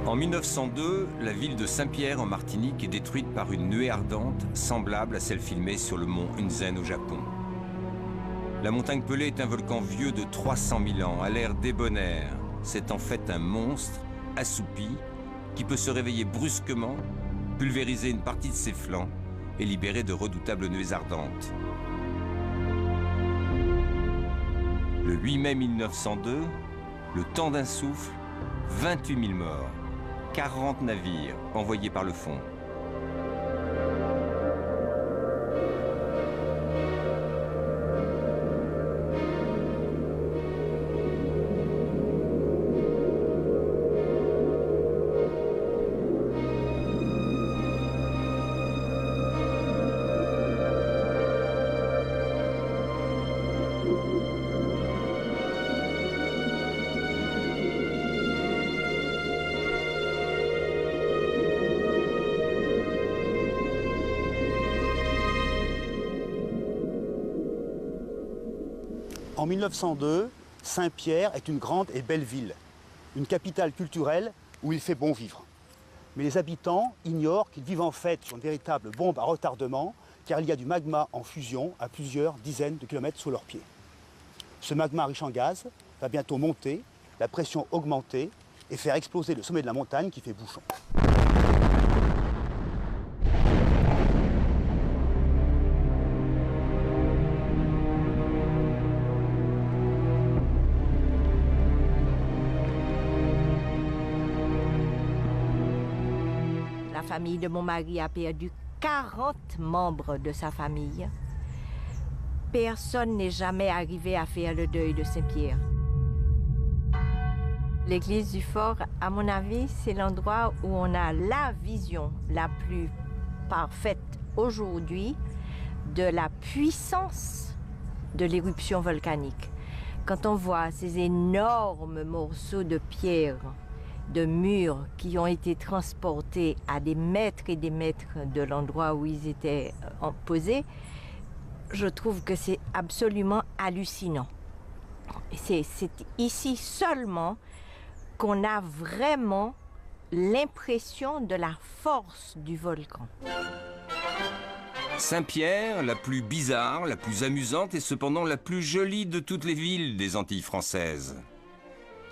En 1902, la ville de Saint-Pierre en Martinique est détruite par une nuée ardente semblable à celle filmée sur le mont Hunzen au Japon. La montagne Pelée est un volcan vieux de 300 000 ans, à l'air débonnaire. C'est en fait un monstre assoupi qui peut se réveiller brusquement, pulvériser une partie de ses flancs et libérer de redoutables nuées ardentes. Le 8 mai 1902, le temps d'un souffle, 28 000 morts, 40 navires envoyés par le fond. En 1902, Saint-Pierre est une grande et belle ville, une capitale culturelle où il fait bon vivre. Mais les habitants ignorent qu'ils vivent en fait sur une véritable bombe à retardement, car il y a du magma en fusion à plusieurs dizaines de kilomètres sous leurs pieds. Ce magma riche en gaz va bientôt monter, la pression augmenter et faire exploser le sommet de la montagne qui fait bouchon. La famille de mon mari a perdu 40 membres de sa famille. Personne n'est jamais arrivé à faire le deuil de Saint-Pierre. L'église du Fort, à mon avis, c'est l'endroit où on a la vision la plus parfaite aujourd'hui de la puissance de l'éruption volcanique. Quand on voit ces énormes morceaux de pierre, de murs qui ont été transportés à des mètres et des mètres de l'endroit où ils étaient posés, je trouve que c'est absolument hallucinant. C'est ici seulement qu'on a vraiment l'impression de la force du volcan. Saint-Pierre, la plus bizarre, la plus amusante et cependant la plus jolie de toutes les villes des Antilles françaises.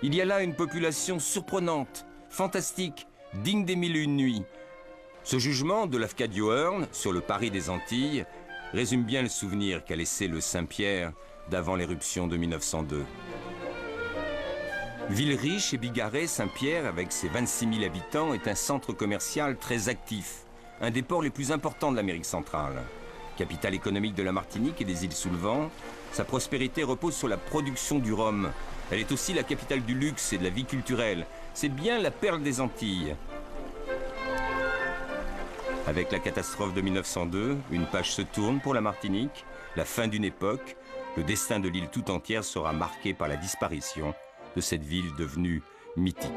Il y a là une population surprenante, fantastique, digne des mille et une nuits. Ce jugement de Lafcadio Hearn sur le Paris des Antilles résume bien le souvenir qu'a laissé le Saint-Pierre d'avant l'éruption de 1902. Ville riche et bigarrée, Saint-Pierre, avec ses 26 000 habitants, est un centre commercial très actif, un des ports les plus importants de l'Amérique centrale. Capitale économique de la Martinique et des îles sous le vent, sa prospérité repose sur la production du rhum. Elle est aussi la capitale du luxe et de la vie culturelle. C'est bien la perle des Antilles. Avec la catastrophe de 1902, une page se tourne pour la Martinique. La fin d'une époque, le destin de l'île tout entière sera marqué par la disparition de cette ville devenue mythique.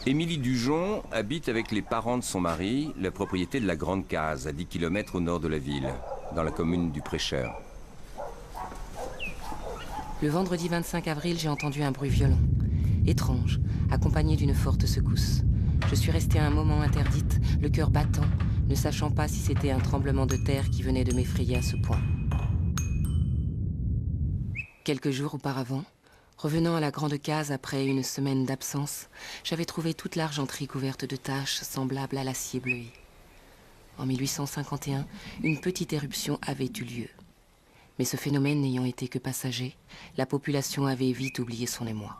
Émilie Dujon habite avec les parents de son mari la propriété de la Grande Case, à 10 km au nord de la ville, dans la commune du Prêcheur. Le vendredi 25 avril, j'ai entendu un bruit violent, étrange, accompagné d'une forte secousse. Je suis restée un moment interdite, le cœur battant, ne sachant pas si c'était un tremblement de terre qui venait de m'effrayer à ce point. Quelques jours auparavant, revenant à la Grande Case après une semaine d'absence, j'avais trouvé toute l'argenterie couverte de taches semblables à l'acier bleui. En 1851, une petite éruption avait eu lieu. Mais ce phénomène n'ayant été que passager, la population avait vite oublié son émoi.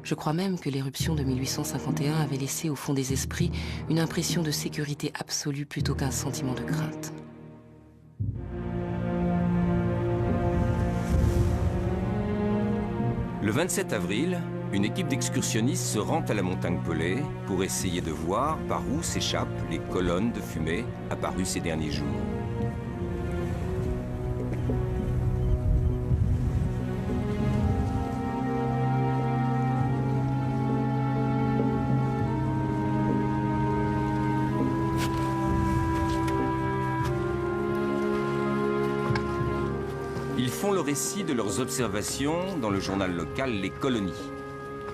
Je crois même que l'éruption de 1851 avait laissé au fond des esprits une impression de sécurité absolue plutôt qu'un sentiment de crainte. Le 27 avril, une équipe d'excursionnistes se rend à la montagne Pelée pour essayer de voir par où s'échappent les colonnes de fumée apparues ces derniers jours. Ils font le récit de leurs observations dans le journal local Les Colonies.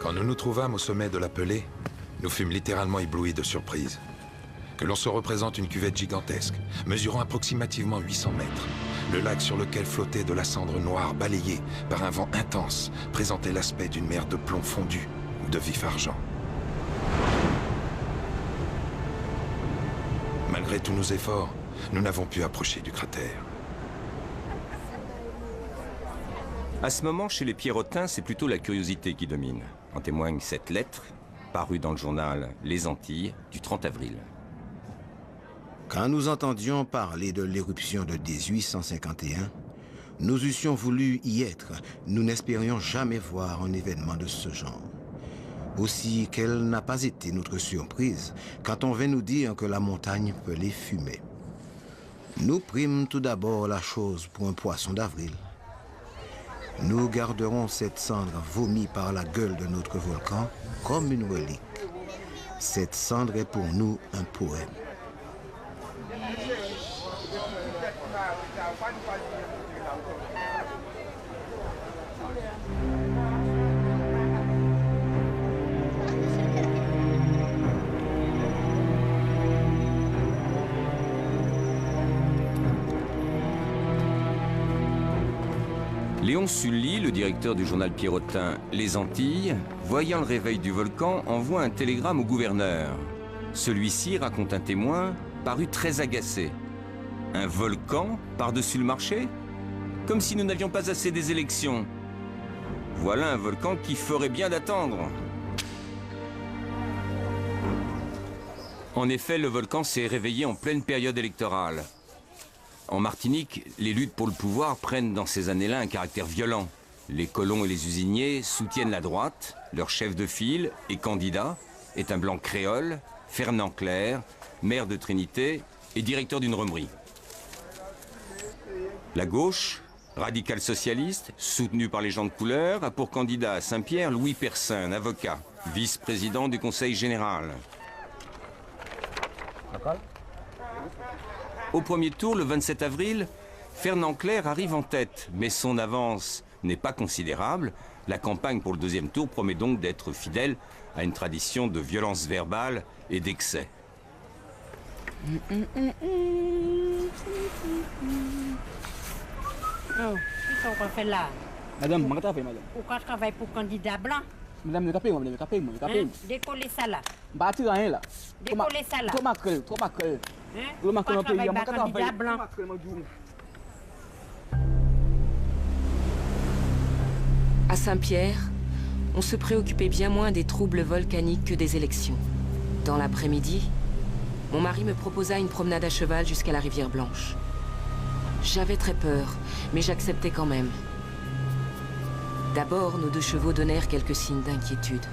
Quand nous nous trouvâmes au sommet de la Pelée, nous fûmes littéralement éblouis de surprise. Que l'on se représente une cuvette gigantesque, mesurant approximativement 800 mètres. Le lac sur lequel flottait de la cendre noire balayée par un vent intense présentait l'aspect d'une mer de plomb fondu ou de vif argent. Malgré tous nos efforts, nous n'avons pu approcher du cratère. À ce moment, chez les Pierrotins, c'est plutôt la curiosité qui domine. En témoigne cette lettre, parue dans le journal Les Antilles, du 30 avril. Quand nous entendions parler de l'éruption de 1851, nous eussions voulu y être. Nous n'espérions jamais voir un événement de ce genre. Aussi, quelle n'a pas été notre surprise quand on vint nous dire que la montagne Pelée fumait. Nous prîmes tout d'abord la chose pour un poisson d'avril. Nous garderons cette cendre vomie par la gueule de notre volcan comme une relique. Cette cendre est pour nous un poème. Léon Sully, le directeur du journal pierrotin Les Antilles, voyant le réveil du volcan, envoie un télégramme au gouverneur. Celui-ci, raconte un témoin, parut très agacé. Un volcan par-dessus le marché? Comme si nous n'avions pas assez des élections. Voilà un volcan qui ferait bien d'attendre. En effet, le volcan s'est réveillé en pleine période électorale. En Martinique, les luttes pour le pouvoir prennent dans ces années-là un caractère violent. Les colons et les usiniers soutiennent la droite, leur chef de file et candidat est un blanc créole, Fernand Clerc, maire de Trinité et directeur d'une romerie. La gauche, radicale socialiste, soutenue par les gens de couleur, a pour candidat à Saint-Pierre Louis Persin, un avocat, vice-président du Conseil général. Au premier tour, le 27 avril, Fernand Clerc arrive en tête, mais son avance n'est pas considérable. La campagne pour le deuxième tour promet donc d'être fidèle à une tradition de violence verbale et d'excès. Oh, qu'est-ce qu'on fait là? Madame, je madame. Pourquoi je travaille pour candidat blanc? Madame, Hein? Décoller ça là. Bâtir rien là. Décoller ça là. Trop macrel, trop macrel. Hein? Pourquoi Pourquoi je travaille pas candidat blanc? À Saint-Pierre, on se préoccupait bien moins des troubles volcaniques que des élections. Dans l'après-midi, mon mari me proposa une promenade à cheval jusqu'à la rivière Blanche. J'avais très peur, mais j'acceptais quand même. D'abord, nos deux chevaux donnèrent quelques signes d'inquiétude.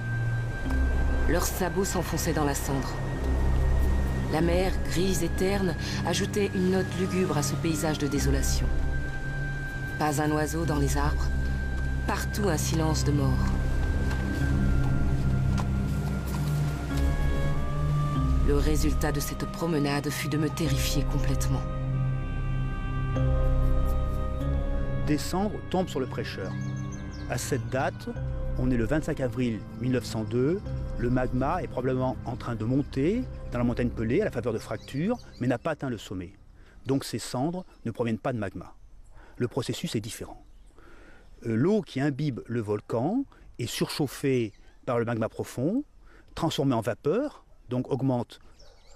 Leurs sabots s'enfonçaient dans la cendre. La mer, grise et terne, ajoutait une note lugubre à ce paysage de désolation. Pas un oiseau dans les arbres, partout un silence de mort. Le résultat de cette promenade fut de me terrifier complètement. Des cendres tombent sur le prêcheur. À cette date, on est le 25 avril 1902, le magma est probablement en train de monter dans la montagne Pelée à la faveur de fractures, mais n'a pas atteint le sommet. Donc ces cendres ne proviennent pas de magma. Le processus est différent. L'eau qui imbibe le volcan est surchauffée par le magma profond, transformée en vapeur, donc augmente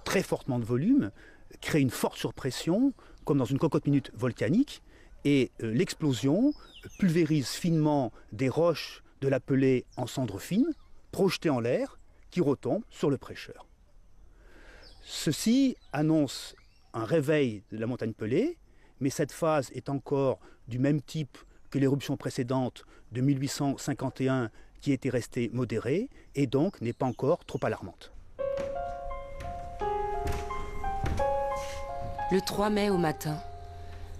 très fortement de volume, crée une forte surpression, comme dans une cocotte minute volcanique, et l'explosion pulvérise finement des roches de la Pelée en cendres fines, projetées en l'air, qui retombent sur le prêcheur. Ceci annonce un réveil de la montagne Pelée, mais cette phase est encore du même type que l'éruption précédente de 1851 qui était restée modérée et donc n'est pas encore trop alarmante. Le 3 mai au matin,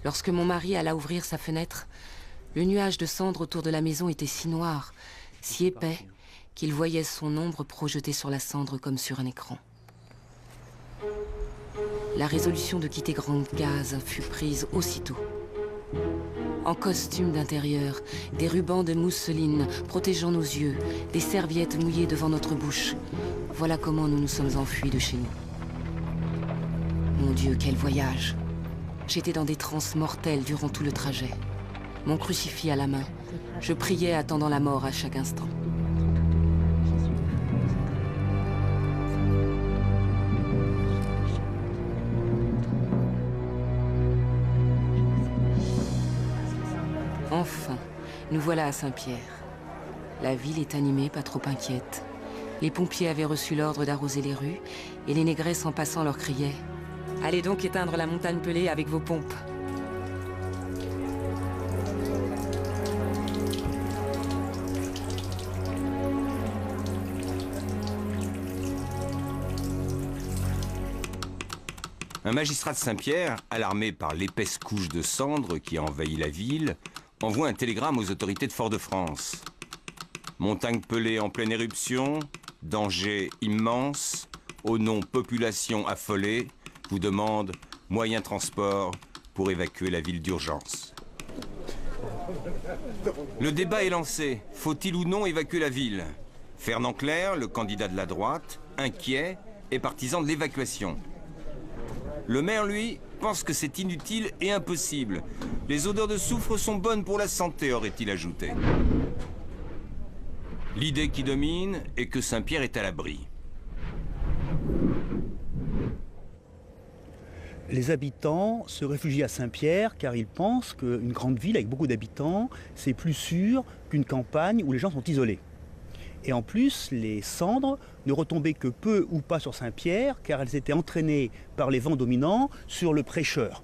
lorsque mon mari alla ouvrir sa fenêtre, le nuage de cendres autour de la maison était si noir, si épais, qu'il voyait son ombre projetée sur la cendre comme sur un écran. La résolution de quitter Grande Case fut prise aussitôt. En costume d'intérieur, des rubans de mousseline protégeant nos yeux, des serviettes mouillées devant notre bouche. Voilà comment nous nous sommes enfuis de chez nous. Mon Dieu, quel voyage! J'étais dans des transes mortelles durant tout le trajet. Mon crucifix à la main, je priais attendant la mort à chaque instant. Enfin, nous voilà à Saint-Pierre. La ville est animée, pas trop inquiète. Les pompiers avaient reçu l'ordre d'arroser les rues, et les négresses en passant leur criaient « Allez donc éteindre la montagne pelée avec vos pompes !» Un magistrat de Saint-Pierre, alarmé par l'épaisse couche de cendres qui envahit la ville, envoie un télégramme aux autorités de Fort-de-France. Montagne pelée en pleine éruption, danger immense, au nom population affolée, vous demande moyen de transport pour évacuer la ville d'urgence. Le débat est lancé. Faut-il ou non évacuer la ville? Fernand Clerc, le candidat de la droite, inquiet, est partisan de l'évacuation. Le maire, lui, pense que c'est inutile et impossible. Les odeurs de soufre sont bonnes pour la santé, aurait-il ajouté. L'idée qui domine est que Saint-Pierre est à l'abri. Les habitants se réfugient à Saint-Pierre car ils pensent qu'une grande ville avec beaucoup d'habitants, c'est plus sûr qu'une campagne où les gens sont isolés. Et en plus, les cendres ne retombaient que peu ou pas sur Saint-Pierre car elles étaient entraînées par les vents dominants sur le Prêcheur.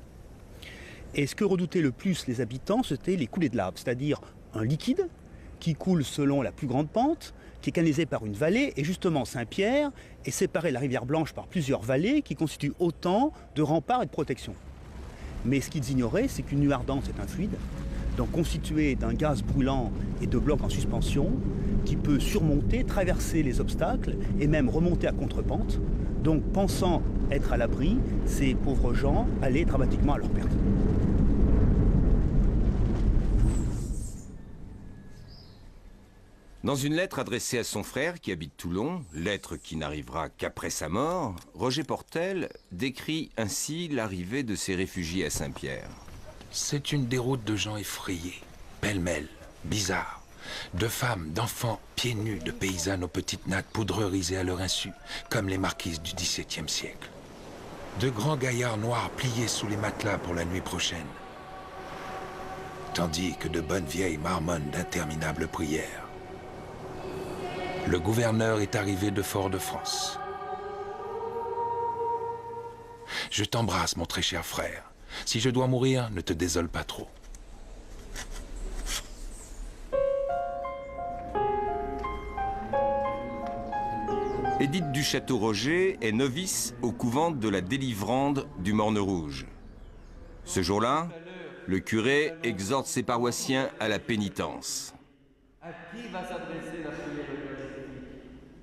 Et ce que redoutaient le plus les habitants, c'était les coulées de lave, c'est-à-dire un liquide qui coule selon la plus grande pente, qui est canalisé par une vallée, et justement Saint-Pierre est séparé de la rivière Blanche par plusieurs vallées qui constituent autant de remparts et de protection. Mais ce qu'ils ignoraient, c'est qu'une nuit ardente, c'est un fluide, donc constitué d'un gaz brûlant et de blocs en suspension, qui peut surmonter, traverser les obstacles et même remonter à contre-pente. Donc pensant être à l'abri, ces pauvres gens allaient dramatiquement à leur perte. Dans une lettre adressée à son frère qui habite Toulon, lettre qui n'arrivera qu'après sa mort, Roger Portel décrit ainsi l'arrivée de ces réfugiés à Saint-Pierre. C'est une déroute de gens effrayés, pêle-mêle, bizarres. De femmes, d'enfants, pieds nus, de paysannes aux petites nattes poudrerisées à leur insu, comme les marquises du XVIIe siècle. De grands gaillards noirs pliés sous les matelas pour la nuit prochaine. Tandis que de bonnes vieilles marmonnent d'interminables prières. Le gouverneur est arrivé de Fort-de-France. Je t'embrasse, mon très cher frère. Si je dois mourir, ne te désole pas trop. Édith du Château-Roger est novice au couvent de la Délivrande du Morne-Rouge. Ce jour-là, le curé exhorte ses paroissiens à la pénitence. À qui va s'adresser la prière eucharistique?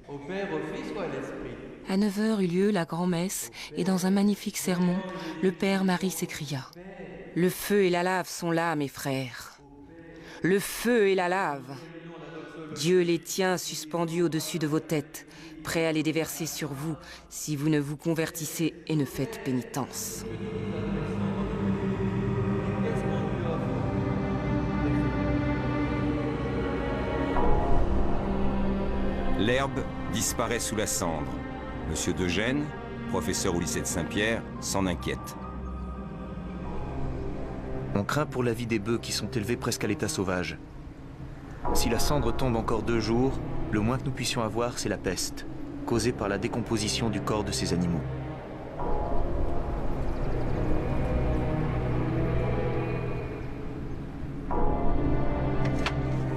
Au Père, au Fils ou à l'Esprit? À 9h eut lieu la grand-messe, et dans un magnifique sermon, le Père Marie s'écria « Le feu et la lave sont là, mes frères. Le feu et la lave. Dieu les tient suspendus au-dessus de vos têtes, prêts à les déverser sur vous, si vous ne vous convertissez et ne faites pénitence. » L'herbe disparaît sous la cendre. Monsieur Degène, professeur au lycée de Saint-Pierre, s'en inquiète. On craint pour la vie des bœufs qui sont élevés presque à l'état sauvage. Si la cendre tombe encore 2 jours, le moins que nous puissions avoir, c'est la peste, causée par la décomposition du corps de ces animaux.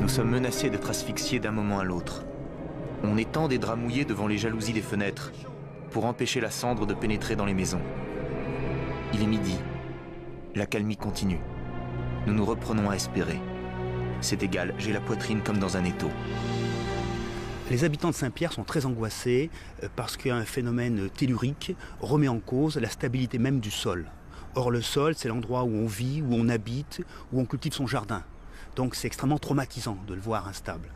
Nous sommes menacés d'être asphyxiés d'un moment à l'autre. On étend des draps mouillés devant les jalousies des fenêtres pour empêcher la cendre de pénétrer dans les maisons. Il est midi. L'accalmie continue. Nous nous reprenons à espérer. C'est égal, j'ai la poitrine comme dans un étau. Les habitants de Saint-Pierre sont très angoissés parce qu'un phénomène tellurique remet en cause la stabilité même du sol. Or, le sol, c'est l'endroit où on vit, où on habite, où on cultive son jardin. Donc c'est extrêmement traumatisant de le voir instable.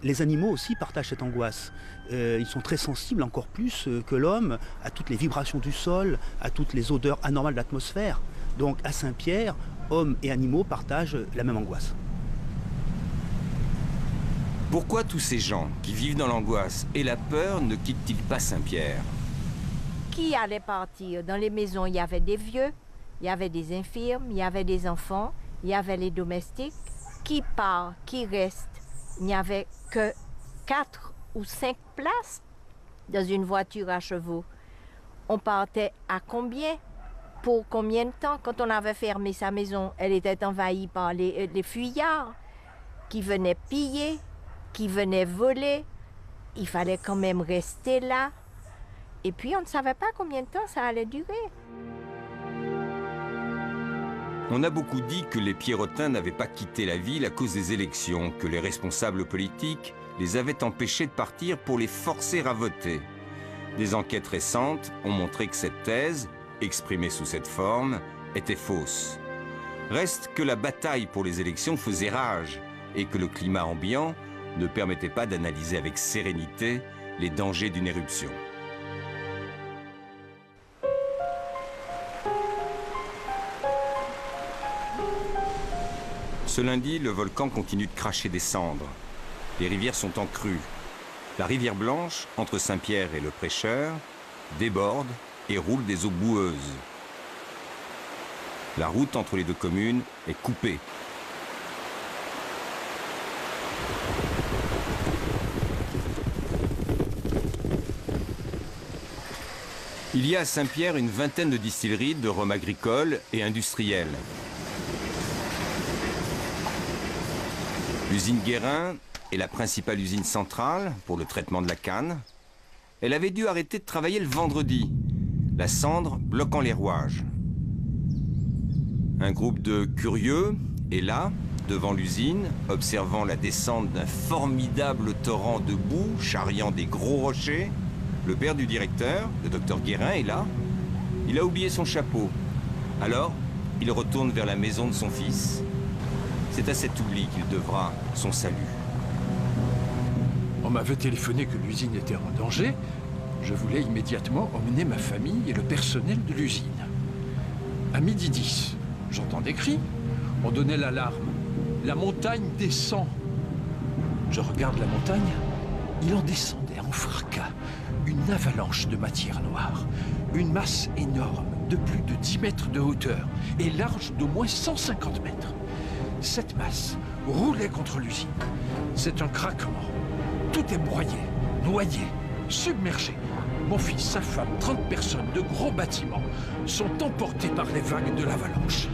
Les animaux aussi partagent cette angoisse. Ils sont très sensibles, encore plus que l'homme, à toutes les vibrations du sol, à toutes les odeurs anormales de l'atmosphère. Donc à Saint-Pierre, hommes et animaux partagent la même angoisse. Pourquoi tous ces gens qui vivent dans l'angoisse et la peur ne quittent-ils pas Saint-Pierre? Qui allait partir? Dans les maisons, il y avait des vieux, il y avait des infirmes, il y avait des enfants, il y avait les domestiques. Qui part, qui reste? Il n'y avait que 4 ou 5 places dans une voiture à chevaux. On partait à combien? Pour combien de temps? Quand on avait fermé sa maison, elle était envahie par les fuyards qui venaient piller, qui venaient voler. Il fallait quand même rester là. Et puis on ne savait pas combien de temps ça allait durer. On a beaucoup dit que les Pierrotins n'avaient pas quitté la ville à cause des élections, que les responsables politiques les avaient empêchés de partir pour les forcer à voter. Des enquêtes récentes ont montré que cette thèse, exprimée sous cette forme, était fausse. Reste que la bataille pour les élections faisait rage et que le climat ambiant ne permettait pas d'analyser avec sérénité les dangers d'une éruption. Ce lundi, le volcan continue de cracher des cendres. Les rivières sont en crue. La rivière Blanche, entre Saint-Pierre et le Prêcheur, déborde et roule des eaux boueuses. La route entre les deux communes est coupée. Il y a à Saint-Pierre une vingtaine de distilleries de rhum agricole et industriel. L'usine Guérin est la principale usine centrale pour le traitement de la canne. Elle avait dû arrêter de travailler le vendredi, la cendre bloquant les rouages. Un groupe de curieux est là, devant l'usine, observant la descente d'un formidable torrent de boue charriant des gros rochers. Le père du directeur, le docteur Guérin, est là. Il a oublié son chapeau. Alors, il retourne vers la maison de son fils. C'est à cet oubli qu'il devra son salut. On m'avait téléphoné que l'usine était en danger. Je voulais immédiatement emmener ma famille et le personnel de l'usine. À 12h10, j'entends des cris. On donnait l'alarme. La montagne descend. Je regarde la montagne. Il en descendait en fracas. Une avalanche de matière noire. Une masse énorme de plus de 10 mètres de hauteur et large d'au moins 150 mètres. Cette masse roulait contre l'usine. C'est un craquement. Tout est broyé, noyé, submergé. Mon fils, sa femme, 30 personnes de gros bâtiments sont emportés par les vagues de l'avalanche.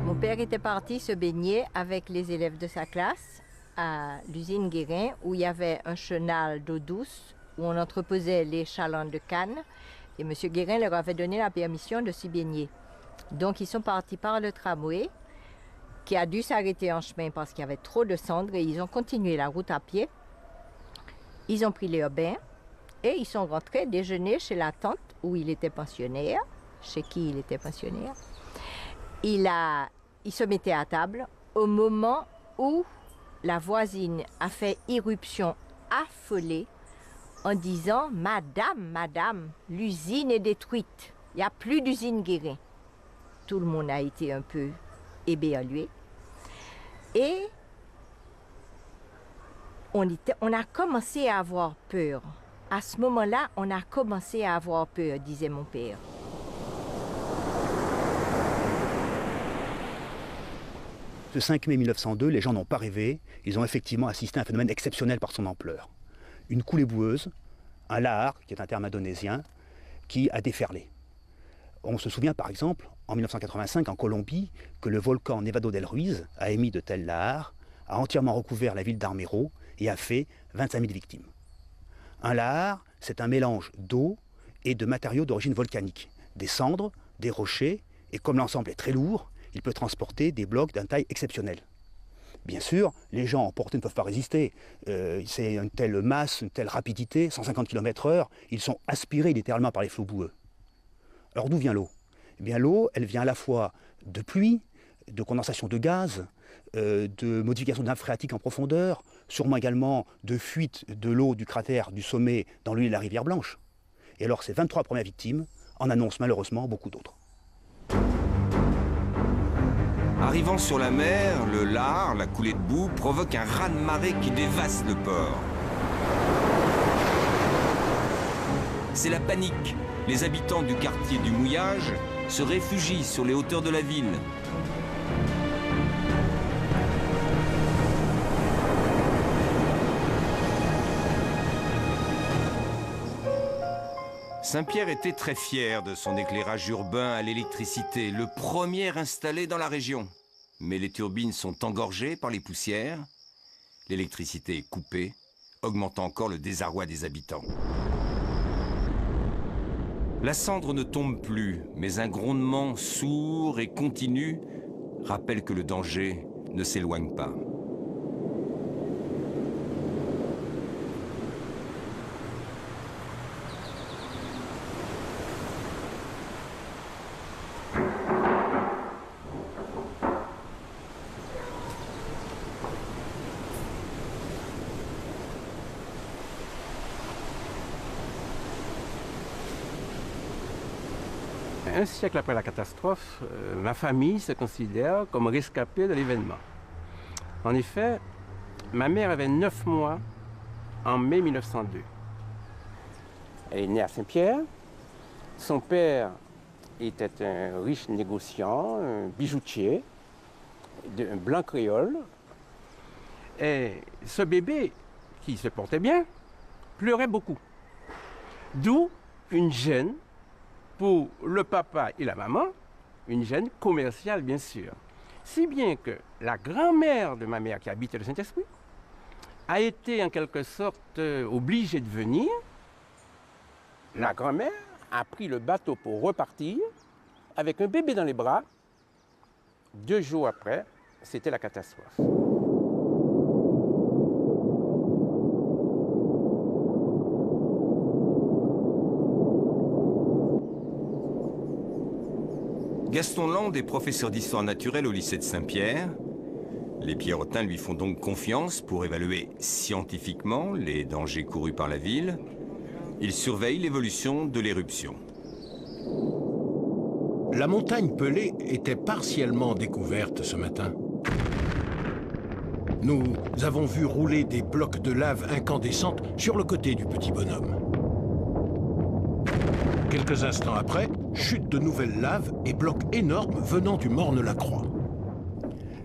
Mon père était parti se baigner avec les élèves de sa classe à l'usine Guérin où il y avait un chenal d'eau douce où on entreposait les chalands de canne et M. Guérin leur avait donné la permission de s'y baigner. Donc ils sont partis par le tramway qui a dû s'arrêter en chemin parce qu'il y avait trop de cendres et ils ont continué la route à pied. Ils ont pris leur bain et ils sont rentrés déjeuner chez la tante où il était pensionnaire, chez qui il était pensionnaire. Il se mettait à table au moment où la voisine a fait irruption affolée en disant « Madame, madame, l'usine est détruite, il n'y a plus d'usine Guérin ». Tout le monde a été un peu éberlué. Et on a commencé à avoir peur. À ce moment-là, on a commencé à avoir peur, disait mon père. Ce 5 mai 1902, les gens n'ont pas rêvé. Ils ont effectivement assisté à un phénomène exceptionnel par son ampleur. Une coulée boueuse, un lahar, qui est un terme indonésien, qui a déferlé. On se souvient par exemple, en 1985 en Colombie que le volcan Nevado del Ruiz a émis de tels lahares, a entièrement recouvert la ville d'Armero et a fait 25 000 victimes. Un lahar, c'est un mélange d'eau et de matériaux d'origine volcanique, des cendres, des rochers, et comme l'ensemble est très lourd, il peut transporter des blocs d'une taille exceptionnelle. Bien sûr, les gens emportés ne peuvent pas résister. C'est une telle masse, une telle rapidité, 150 km/h, ils sont aspirés littéralement par les flots boueux. Alors d'où vient l'eau? Eh bien l'eau, elle vient à la fois de pluie, de condensation de gaz, de modification de nappe phréatique en profondeur, sûrement également de fuite de l'eau du cratère du sommet dans l'île de la Rivière Blanche. Et alors ces 23 premières victimes en annoncent malheureusement beaucoup d'autres. Arrivant sur la mer, le lahar, la coulée de boue, provoque un raz-de-marée qui dévaste le port. C'est la panique. Les habitants du quartier du Mouillage se réfugient sur les hauteurs de la ville. Saint-Pierre était très fier de son éclairage urbain à l'électricité, le premier installé dans la région. Mais les turbines sont engorgées par les poussières, l'électricité est coupée, augmentant encore le désarroi des habitants. La cendre ne tombe plus, mais un grondement sourd et continu rappelle que le danger ne s'éloigne pas. Un siècle après la catastrophe, ma famille se considère comme rescapée de l'événement. En effet, ma mère avait 9 mois en mai 1902. Elle est née à Saint-Pierre. Son père était un riche négociant, un bijoutier, un blanc créole. Et ce bébé, qui se portait bien, pleurait beaucoup. D'où une gêne pour le papa et la maman, une gêne commerciale bien sûr. Si bien que la grand-mère de ma mère qui habitait le Saint-Esprit a été en quelque sorte obligée de venir. La grand-mère a pris le bateau pour repartir avec un bébé dans les bras. 2 jours après, c'était la catastrophe. Gaston Land est professeur d'histoire naturelle au lycée de Saint-Pierre. Les Pierrotins lui font donc confiance pour évaluer scientifiquement les dangers courus par la ville. Il surveille l'évolution de l'éruption. La montagne Pelée était partiellement découverte ce matin. Nous avons vu rouler des blocs de lave incandescente sur le côté du petit bonhomme. Quelques instants après, chute de nouvelles laves et blocs énormes venant du Morne-la-Croix.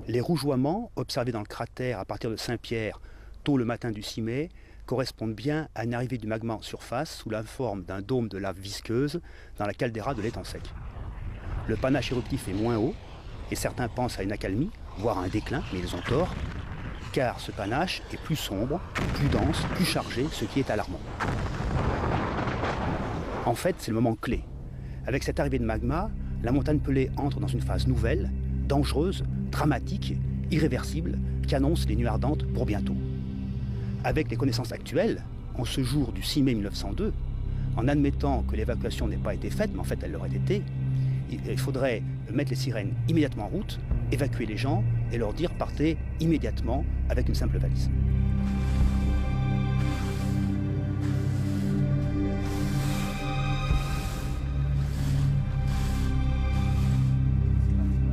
Les rougeoiements observés dans le cratère à partir de Saint-Pierre tôt le matin du 6 mai correspondent bien à une arrivée du magma en surface sous la forme d'un dôme de lave visqueuse dans la caldeira de l'étang sec. Le panache éruptif est moins haut et certains pensent à une accalmie, voire à un déclin, mais ils ont tort, car ce panache est plus sombre, plus dense, plus chargé, ce qui est alarmant. En fait, c'est le moment clé. Avec cette arrivée de magma, la montagne Pelée entre dans une phase nouvelle, dangereuse, dramatique, irréversible, qui annonce les nuits ardentes pour bientôt. Avec les connaissances actuelles, en ce jour du 6 mai 1902, en admettant que l'évacuation n'ait pas été faite, mais en fait elle l'aurait été, il faudrait mettre les sirènes immédiatement en route, évacuer les gens et leur dire partez immédiatement avec une simple valise.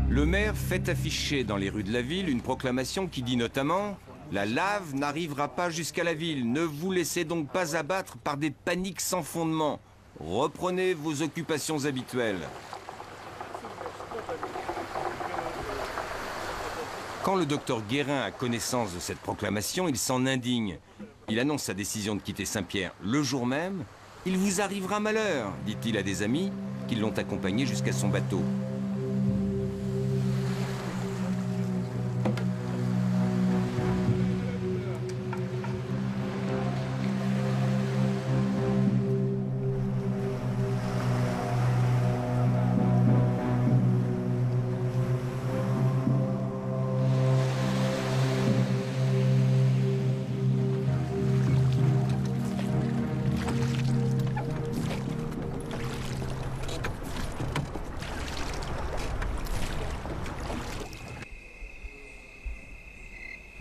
Le maire fait afficher dans les rues de la ville une proclamation qui dit notamment « La lave n'arrivera pas jusqu'à la ville, ne vous laissez donc pas abattre par des paniques sans fondement. Reprenez vos occupations habituelles. » Quand le docteur Guérin a connaissance de cette proclamation, il s'en indigne. Il annonce sa décision de quitter Saint-Pierre le jour même. « Il vous arrivera malheur », dit-il à des amis qui l'ont accompagné jusqu'à son bateau.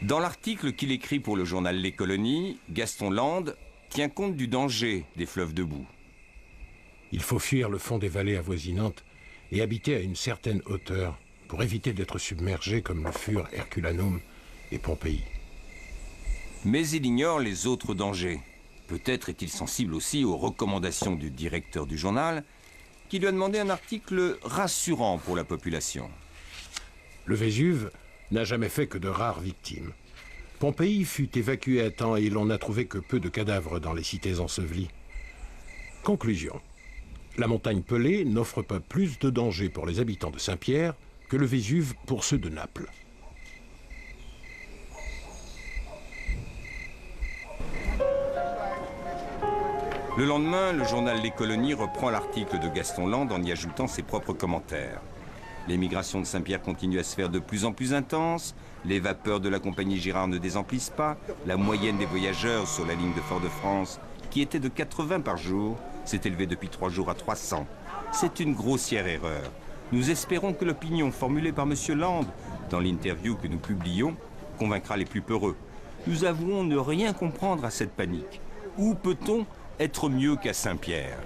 Dans l'article qu'il écrit pour le journal Les Colonies, Gaston Land tient compte du danger des fleuves de boue. Il faut fuir le fond des vallées avoisinantes et habiter à une certaine hauteur pour éviter d'être submergé comme le furent Herculanum et Pompéi. Mais il ignore les autres dangers. Peut-être est-il sensible aussi aux recommandations du directeur du journal, qui lui a demandé un article rassurant pour la population. Le Vésuve n'a jamais fait que de rares victimes. Pompéi fut évacué à temps et l'on n'a trouvé que peu de cadavres dans les cités ensevelies. Conclusion. La montagne Pelée n'offre pas plus de danger pour les habitants de Saint-Pierre que le Vésuve pour ceux de Naples. Le lendemain, le journal Les Colonies reprend l'article de Gaston Land en y ajoutant ses propres commentaires. L'émigration de Saint-Pierre continue à se faire de plus en plus intense, les vapeurs de la compagnie Girard ne désemplissent pas, la moyenne des voyageurs sur la ligne de Fort-de-France, qui était de 80 par jour, s'est élevée depuis 3 jours à 300. C'est une grossière erreur. Nous espérons que l'opinion formulée par M. Land dans l'interview que nous publions convaincra les plus peureux. Nous avouons ne rien comprendre à cette panique. Où peut-on être mieux qu'à Saint-Pierre?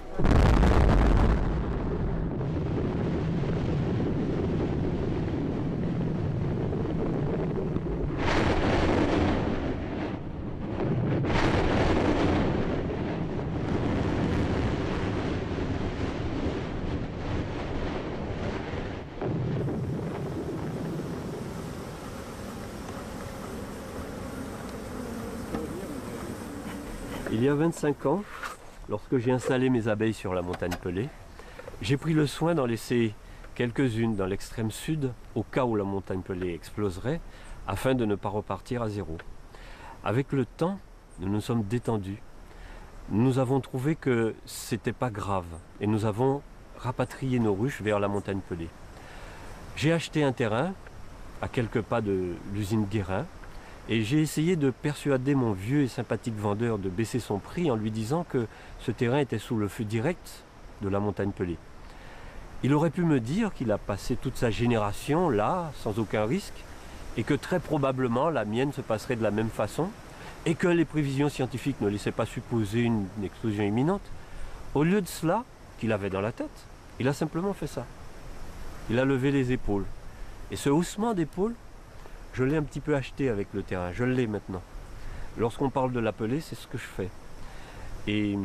Il y a 25 ans, lorsque j'ai installé mes abeilles sur la montagne Pelée, j'ai pris le soin d'en laisser quelques-unes dans l'extrême sud, au cas où la montagne Pelée exploserait, afin de ne pas repartir à zéro. Avec le temps, nous nous sommes détendus. Nous avons trouvé que c'était pas grave et nous avons rapatrié nos ruches vers la montagne Pelée. J'ai acheté un terrain à quelques pas de l'usine Guérin. Et j'ai essayé de persuader mon vieux et sympathique vendeur de baisser son prix en lui disant que ce terrain était sous le feu direct de la montagne Pelée. Il aurait pu me dire qu'il a passé toute sa génération là, sans aucun risque, et que très probablement la mienne se passerait de la même façon, et que les prévisions scientifiques ne laissaient pas supposer une explosion imminente. Au lieu de cela, qu'il avait dans la tête, il a simplement fait ça. Il a levé les épaules. Et ce haussement d'épaule, je l'ai un petit peu acheté avec le terrain, je l'ai maintenant. Lorsqu'on parle de la Pelée, c'est ce que je fais. Et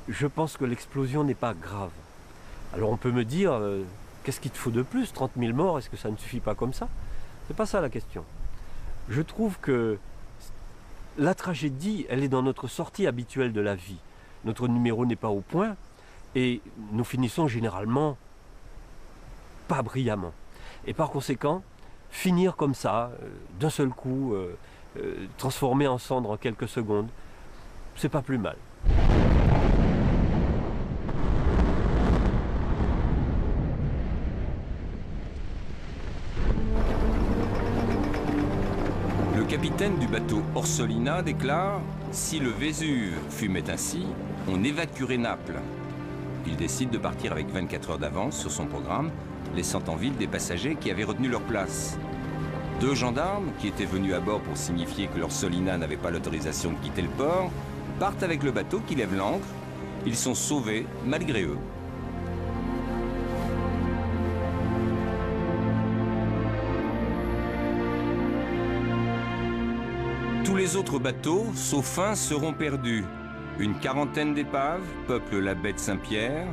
je pense que l'explosion n'est pas grave. Alors on peut me dire, qu'est-ce qu'il te faut de plus? 30 000 morts, est-ce que ça ne suffit pas comme ça? C'est pas ça la question. Je trouve que la tragédie, elle est dans notre sortie habituelle de la vie. Notre numéro n'est pas au point et nous finissons généralement pas brillamment. Et par conséquent, finir comme ça, d'un seul coup, transformé en cendres en quelques secondes, c'est pas plus mal. Le capitaine du bateau Orsolina déclare « Si le Vésuve fumait ainsi, on évacuerait Naples ». Il décide de partir avec 24 heures d'avance sur son programme, laissant en ville des passagers qui avaient retenu leur place. 2 gendarmes, qui étaient venus à bord pour signifier que l'Orsolina n'avait pas l'autorisation de quitter le port, partent avec le bateau qui lève l'ancre. Ils sont sauvés malgré eux. Tous les autres bateaux, sauf un, seront perdus. Une quarantaine d'épaves peuplent la baie de Saint-Pierre.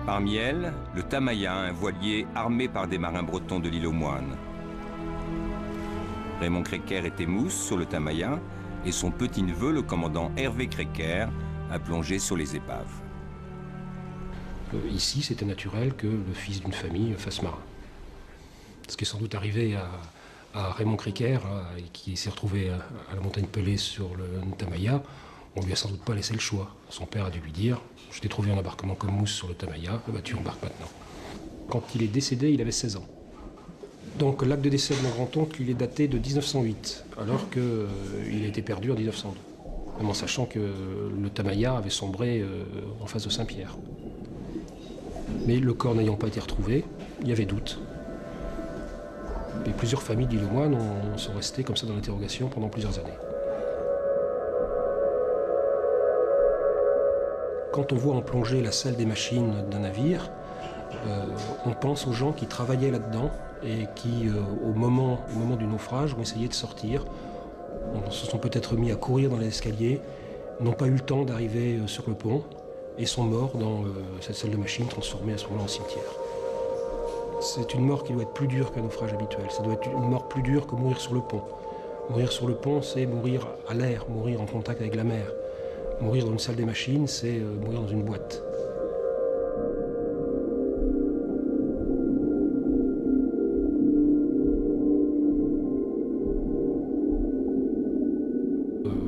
Parmi elles, le Tamaya, un voilier armé par des marins bretons de l'île aux Moines. Raymond Créquer était mousse sur le Tamaya et son petit-neveu, le commandant Hervé Créquer, a plongé sur les épaves. Ici, c'était naturel que le fils d'une famille fasse marin. Ce qui est sans doute arrivé à Raymond Créquer, qui s'est retrouvé à la montagne Pelée sur le Tamaya, on lui a sans doute pas laissé le choix. Son père a dû lui dire « Je t'ai trouvé un embarquement comme mousse sur le Tamaya, bah, tu embarques maintenant ». Quand il est décédé, il avait 16 ans. Donc l'acte de décès de mon grand-oncle, il est daté de 1908, alors qu'il a été perdu en 1902. Même en sachant que le Tamaya avait sombré en face de Saint-Pierre. Mais le corps n'ayant pas été retrouvé, il y avait doute. Et plusieurs familles d'île aux Moines sont restées comme ça dans l'interrogation pendant plusieurs années. Quand on voit en plongée la salle des machines d'un navire, on pense aux gens qui travaillaient là-dedans et qui, au moment du naufrage, ont essayé de sortir. On se sont peut-être mis à courir dans les escaliers, n'ont pas eu le temps d'arriver sur le pont et sont morts dans cette salle de machines transformée à ce moment-là en cimetière. C'est une mort qui doit être plus dure qu'un naufrage habituel. Ça doit être une mort plus dure que mourir sur le pont. Mourir sur le pont, c'est mourir à l'air, mourir en contact avec la mer. Mourir dans une salle des machines, c'est mourir dans une boîte.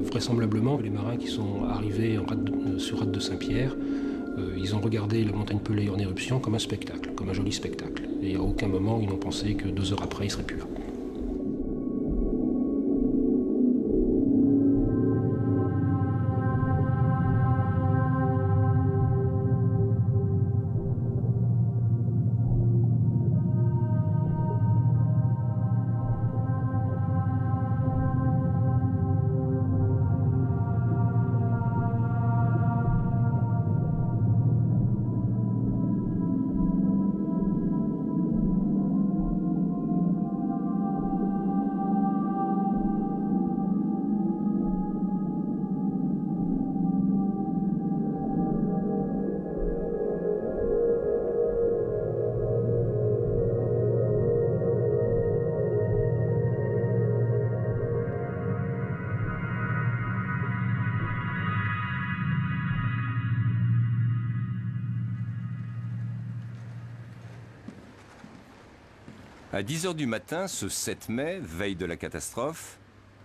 Vraisemblablement, les marins qui sont arrivés sur rade de Saint-Pierre, ils ont regardé la montagne Pelée en éruption comme un spectacle, comme un joli spectacle. Et à aucun moment, ils n'ont pensé que 2 heures après, ils ne seraient plus là. À 10 h du matin, ce 7 mai, veille de la catastrophe,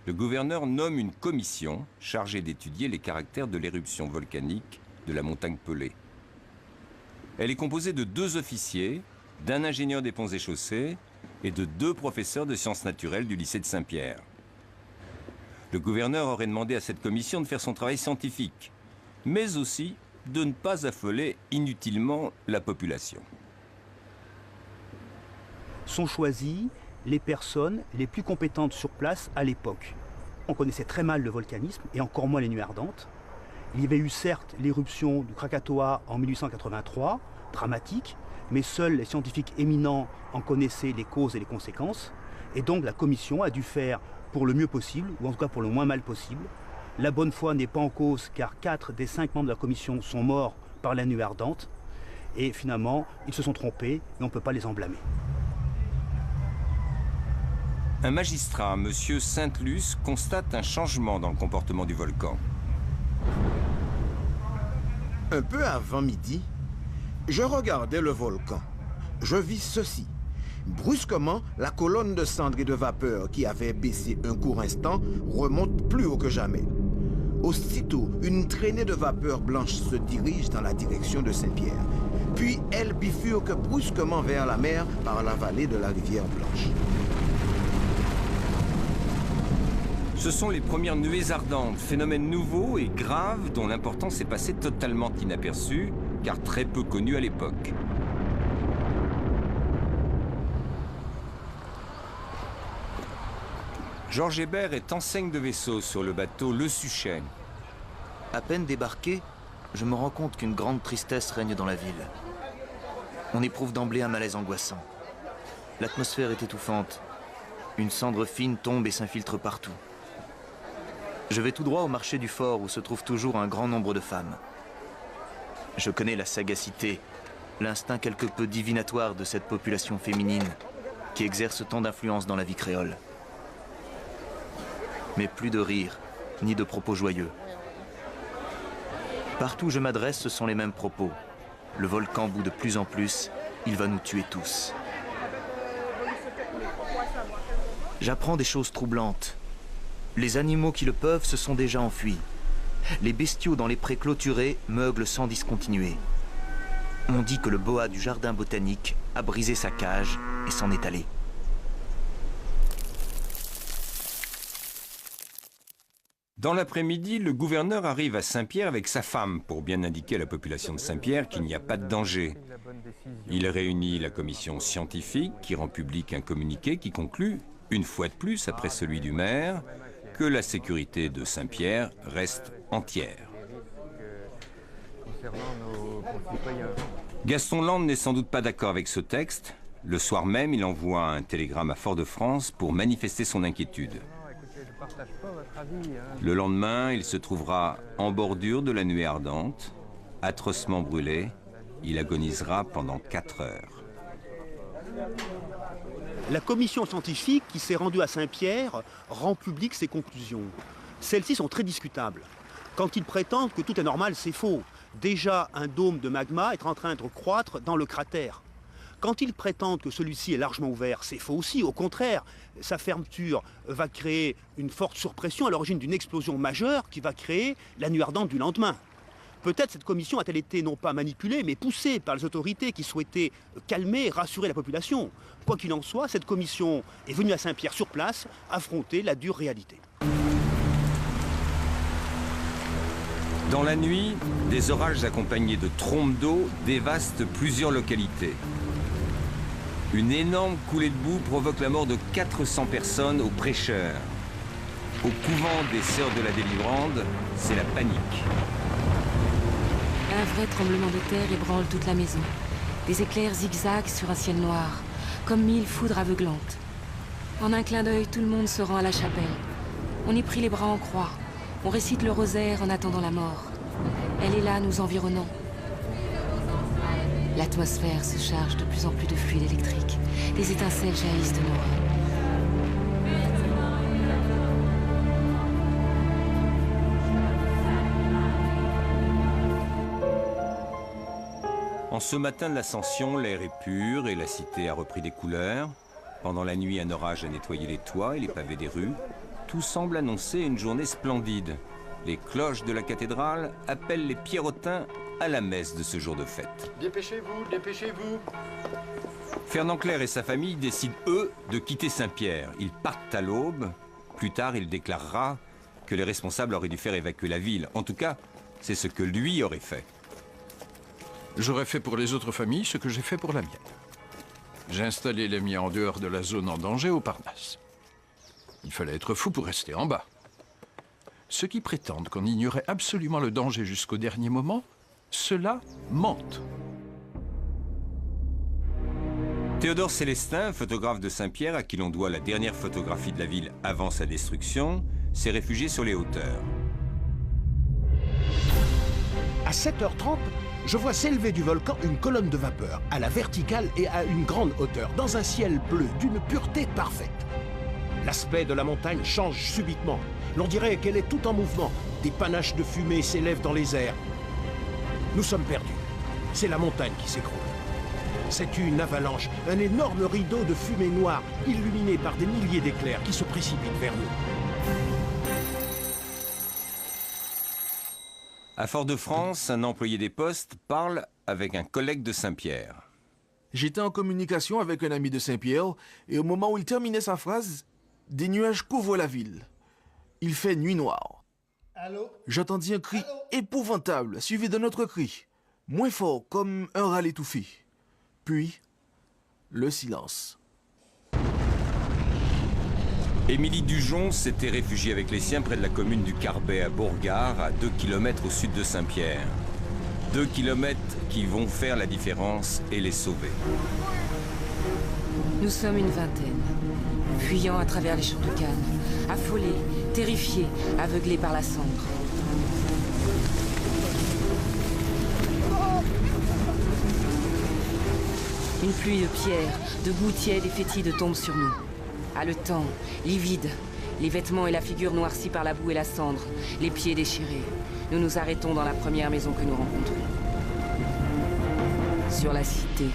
le gouverneur nomme une commission chargée d'étudier les caractères de l'éruption volcanique de la montagne Pelée. Elle est composée de 2 officiers, d'un ingénieur des ponts et chaussées et de 2 professeurs de sciences naturelles du lycée de Saint-Pierre. Le gouverneur aurait demandé à cette commission de faire son travail scientifique, mais aussi de ne pas affoler inutilement la population. Sont choisies les personnes les plus compétentes sur place à l'époque. On connaissait très mal le volcanisme et encore moins les nuits ardentes. Il y avait eu certes l'éruption du Krakatoa en 1883, dramatique, mais seuls les scientifiques éminents en connaissaient les causes et les conséquences. Et donc la commission a dû faire pour le mieux possible, ou en tout cas pour le moins mal possible. La bonne foi n'est pas en cause car 4 des 5 membres de la commission sont morts par la nuit ardente. Et finalement, ils se sont trompés et on ne peut pas les en blâmer. Un magistrat, M. Sainte-Luce, constate un changement dans le comportement du volcan. Un peu avant midi, je regardais le volcan. Je vis ceci. Brusquement, la colonne de cendres et de vapeur qui avait baissé un court instant remonte plus haut que jamais. Aussitôt, une traînée de vapeur blanche se dirige dans la direction de Saint-Pierre. Puis elle bifurque brusquement vers la mer par la vallée de la rivière Blanche. Ce sont les premières nuées ardentes, phénomène nouveau et grave dont l'importance est passée totalement inaperçue, car très peu connue à l'époque. Georges Hébert est enseigne de vaisseau sur le bateau Le Suchet. À peine débarqué, je me rends compte qu'une grande tristesse règne dans la ville. On éprouve d'emblée un malaise angoissant. L'atmosphère est étouffante. Une cendre fine tombe et s'infiltre partout. Je vais tout droit au marché du fort où se trouve toujours un grand nombre de femmes. Je connais la sagacité, l'instinct quelque peu divinatoire de cette population féminine qui exerce tant d'influence dans la vie créole. Mais plus de rire, ni de propos joyeux. Partout où je m'adresse, ce sont les mêmes propos. Le volcan bout de plus en plus, il va nous tuer tous. J'apprends des choses troublantes. Les animaux qui le peuvent se sont déjà enfuis. Les bestiaux dans les prés clôturés meuglent sans discontinuer. On dit que le boa du jardin botanique a brisé sa cage et s'en est allé. Dans l'après-midi, le gouverneur arrive à Saint-Pierre avec sa femme pour bien indiquer à la population de Saint-Pierre qu'il n'y a pas de danger. Il réunit la commission scientifique qui rend public un communiqué qui conclut, une fois de plus après celui du maire, que la sécurité de Saint-Pierre reste entière. Gaston Land n'est sans doute pas d'accord avec ce texte. Le soir même, il envoie un télégramme à Fort-de-France pour manifester son inquiétude. Le lendemain, il se trouvera en bordure de la nuée ardente, atrocement brûlé. Il agonisera pendant 4 heures. La commission scientifique qui s'est rendue à Saint-Pierre rend publique ses conclusions. Celles-ci sont très discutables. Quand ils prétendent que tout est normal, c'est faux. Déjà, un dôme de magma est en train de croître dans le cratère. Quand ils prétendent que celui-ci est largement ouvert, c'est faux aussi. Au contraire, sa fermeture va créer une forte surpression à l'origine d'une explosion majeure qui va créer la nuit ardente du lendemain. Peut-être cette commission a-t-elle été non pas manipulée, mais poussée par les autorités qui souhaitaient calmer et rassurer la population. Quoi qu'il en soit, cette commission est venue à Saint-Pierre sur place affronter la dure réalité. Dans la nuit, des orages accompagnés de trompes d'eau dévastent plusieurs localités. Une énorme coulée de boue provoque la mort de 400 personnes au Prêcheur. Au couvent des Sœurs de la Délivrande, c'est la panique. Un vrai tremblement de terre ébranle toute la maison. Des éclairs zigzags sur un ciel noir, comme 1000 foudres aveuglantes. En un clin d'œil, tout le monde se rend à la chapelle. On y prie les bras en croix. On récite le rosaire en attendant la mort. Elle est là, nous environnant. L'atmosphère se charge de plus en plus de fluide électrique. Des étincelles jaillissent de nos reins. En ce matin de l'Ascension, l'air est pur et la cité a repris des couleurs. Pendant la nuit, un orage a nettoyé les toits et les pavés des rues. Tout semble annoncer une journée splendide. Les cloches de la cathédrale appellent les Pierrotins à la messe de ce jour de fête. Dépêchez-vous, dépêchez-vous. Fernand Clerc et sa famille décident, eux, de quitter Saint-Pierre. Ils partent à l'aube. Plus tard, il déclarera que les responsables auraient dû faire évacuer la ville. En tout cas, c'est ce que lui aurait fait. J'aurais fait pour les autres familles ce que j'ai fait pour la mienne. J'ai installé les miens en dehors de la zone en danger au Parnasse. Il fallait être fou pour rester en bas. Ceux qui prétendent qu'on ignorait absolument le danger jusqu'au dernier moment, ceux-là mentent. Théodore Célestin, photographe de Saint-Pierre, à qui l'on doit la dernière photographie de la ville avant sa destruction, s'est réfugié sur les hauteurs. À 7h30, je vois s'élever du volcan une colonne de vapeur, à la verticale et à une grande hauteur, dans un ciel bleu d'une pureté parfaite. L'aspect de la montagne change subitement. L'on dirait qu'elle est tout en mouvement. Des panaches de fumée s'élèvent dans les airs. Nous sommes perdus. C'est la montagne qui s'écroule. C'est une avalanche, un énorme rideau de fumée noire, illuminé par des milliers d'éclairs qui se précipitent vers nous. À Fort-de-France, un employé des postes parle avec un collègue de Saint-Pierre. J'étais en communication avec un ami de Saint-Pierre, et au moment où il terminait sa phrase, des nuages couvrent la ville. Il fait nuit noire. J'entendis un cri épouvantable, suivi d'un autre cri, moins fort, comme un râle étouffé. Puis, le silence. Émilie Dujon s'était réfugiée avec les siens près de la commune du Carbet à Bourgard, à 2 km au sud de Saint-Pierre. 2 km qui vont faire la différence et les sauver. Nous sommes une vingtaine, fuyant à travers les champs de canne, affolés, terrifiés, aveuglés par la cendre. Une pluie de pierres, de boue tiède et fétide tombe sur nous. Haletant, livide, les vêtements et la figure noircis par la boue et la cendre, les pieds déchirés. Nous nous arrêtons dans la première maison que nous rencontrons. Sur la cité,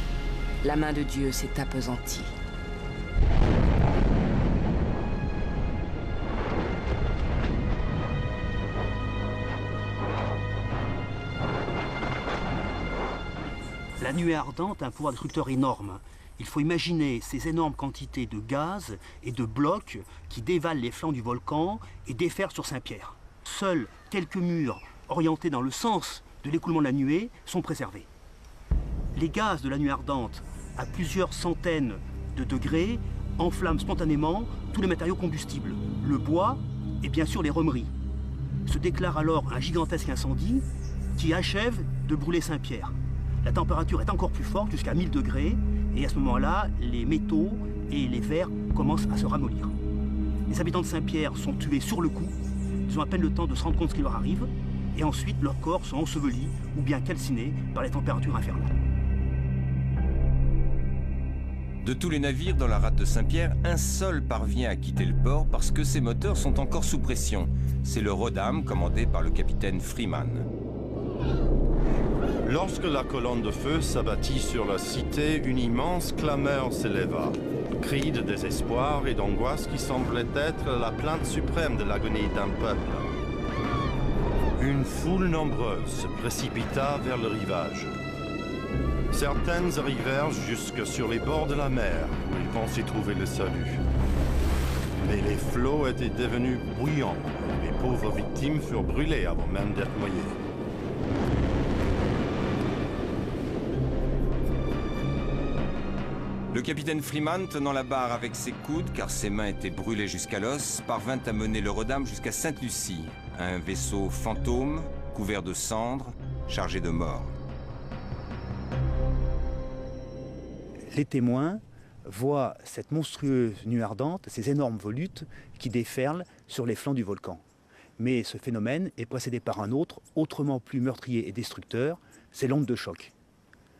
la main de Dieu s'est appesantie. La nuée ardente a un pouvoir destructeur énorme. Il faut imaginer ces énormes quantités de gaz et de blocs qui dévalent les flancs du volcan et déferlent sur Saint-Pierre. Seuls quelques murs orientés dans le sens de l'écoulement de la nuée sont préservés. Les gaz de la nuée ardente, à plusieurs centaines de degrés, enflamment spontanément tous les matériaux combustibles, le bois et bien sûr les romeries. Se déclare alors un gigantesque incendie qui achève de brûler Saint-Pierre. La température est encore plus forte, jusqu'à 1000 degrés, et à ce moment-là, les métaux et les verres commencent à se ramollir. Les habitants de Saint-Pierre sont tués sur le coup, ils ont à peine le temps de se rendre compte de ce qui leur arrive, et ensuite leurs corps sont ensevelis ou bien calcinés par les températures infernales. De tous les navires dans la rade de Saint-Pierre, un seul parvient à quitter le port parce que ses moteurs sont encore sous pression. C'est le Rodam, commandé par le capitaine Freeman. Lorsque la colonne de feu s'abattit sur la cité, une immense clameur s'éleva. Cri de désespoir et d'angoisse qui semblait être la plainte suprême de l'agonie d'un peuple. Une foule nombreuse se précipita vers le rivage. Certaines arrivèrent jusque sur les bords de la mer, où ils pensaient trouver le salut. Mais les flots étaient devenus bouillants. Les pauvres victimes furent brûlées avant même d'être noyées. Le capitaine Freeman, tenant la barre avec ses coudes, car ses mains étaient brûlées jusqu'à l'os, parvint à mener le Rodam jusqu'à Sainte-Lucie, un vaisseau fantôme, couvert de cendres, chargé de morts. Les témoins voient cette monstrueuse nuée ardente, ces énormes volutes qui déferlent sur les flancs du volcan. Mais ce phénomène est précédé par un autre, autrement plus meurtrier et destructeur, c'est l'onde de choc.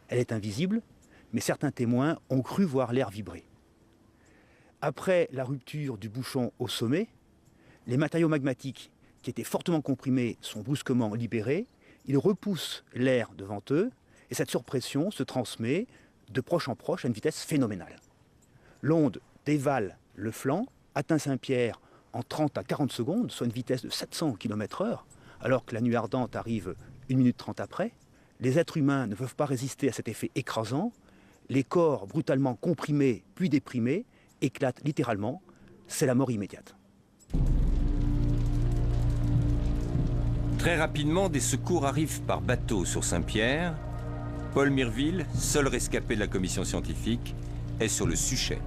Elle est invisible, mais certains témoins ont cru voir l'air vibrer. Après la rupture du bouchon au sommet, les matériaux magmatiques qui étaient fortement comprimés sont brusquement libérés, ils repoussent l'air devant eux, et cette surpression se transmet de proche en proche à une vitesse phénoménale. L'onde dévale le flanc, atteint Saint-Pierre en 30 à 40 secondes, soit une vitesse de 700 km/h, alors que la nuée ardente arrive 1 minute 30 après. Les êtres humains ne peuvent pas résister à cet effet écrasant. Les corps brutalement comprimés puis déprimés éclatent littéralement. C'est la mort immédiate. Très rapidement, des secours arrivent par bateau sur Saint-Pierre. Paul Mirville, seul rescapé de la commission scientifique, est sur le Suchet.